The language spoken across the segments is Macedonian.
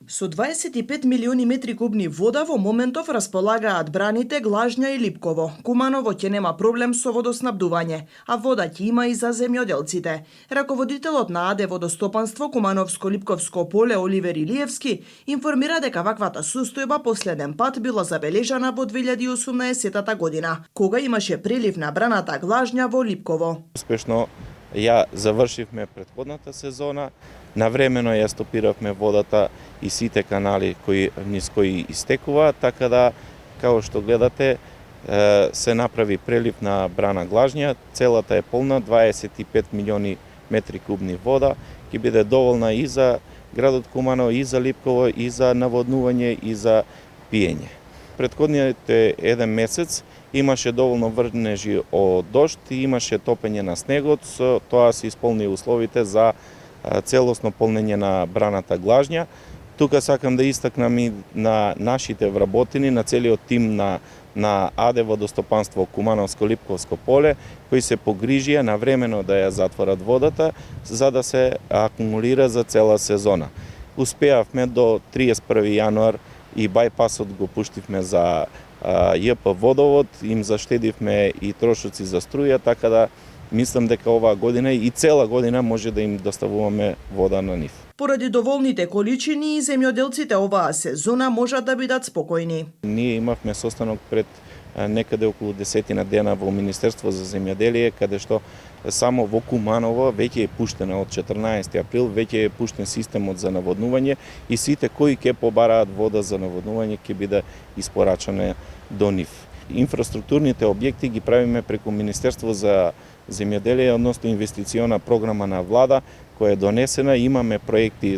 Со 25 милиони метри кубни вода во моментов располагаат браните Глажња и Липково. Куманово ќе нема проблем со водоснабдување, а вода ќе има и за земјоделците. Раководителот на АД Водостопанство Кумановско-Липковско поле Оливер Илиевски информира дека ваквата состојба последен пат била забележана во 2018 година, кога имаше прелив на браната Глажња во Липково. Успешно ја завршивме претходната сезона, навремено ја стопиравме водата и сите канали низ кои истекува, така да, као што гледате, се направи прелив на брана Глажња, целата е полна, 25 милиони метри кубни вода, ќе биде доволна и за градот Куманово, и за Липково, и за наводнување, и за пиење. Претходниот еден месец имаше доволно врнежи од дожд и имаше топење на снегот, со тоа се исполни условите за целосно полнење на браната Глажња. Тука сакам да истакнам и на нашите вработени, на целиот тим на АД Водостопанство Кумановско-Липковско поле, кои се погрижија навремено да ја затворат водата, за да се акумулира за цела сезона. Успеавме до 31 јануар и бајпасот го пуштивме за ЈП Водовод, им заштедивме и трошоци за струја, така да мислам дека оваа година и цела година може да им доставуваме вода на нив. Поради доволните количини и земјоделците оваа сезона можат да бидат спокојни. Ние имавме состанок пред некаде околу 10 дена во Министерство за земјоделие, каде што само во Куманово веќе е пуштена од 14 април, веќе е пуштен системот за наводнување и сите кои ќе побараат вода за наводнување ќе биде испорачана до нив. Инфраструктурните објекти ги правиме преку Министерство за земјоделие, односно инвестициона програма на влада која е донесена. Имаме проекти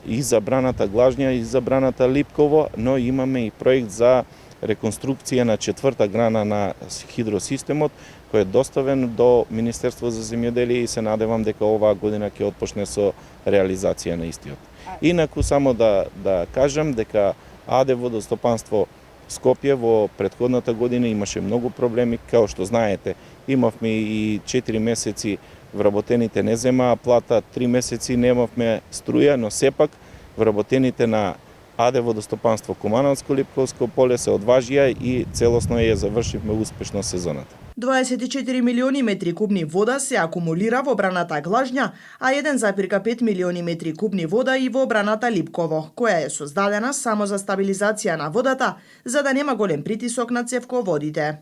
и за браната Глажња и за браната Липково, но имаме и проект за реконструкција на четврта грана на хидросистемот, кој е доставен до Министерство за земјоделие и се надевам дека оваа година ќе отпочне со реализација на истиот. Инаку само да кажам дека АД Водостопанство Скопје во претходната година имаше многу проблеми, као што знаете. Имавме и 4 месеци вработените не земаа плата, 3 месеци немавме струја, но сепак вработените на АД Водостопанство Кумановско-Липковско поле се одважија и целосно ја завршивме успешно сезоната. 24 милиони метри кубни вода се акумулира во браната Глажња, а 1,5 милиони метри кубни вода и во браната Липково, која е создадена само за стабилизација на водата, за да нема голем притисок на цевководите.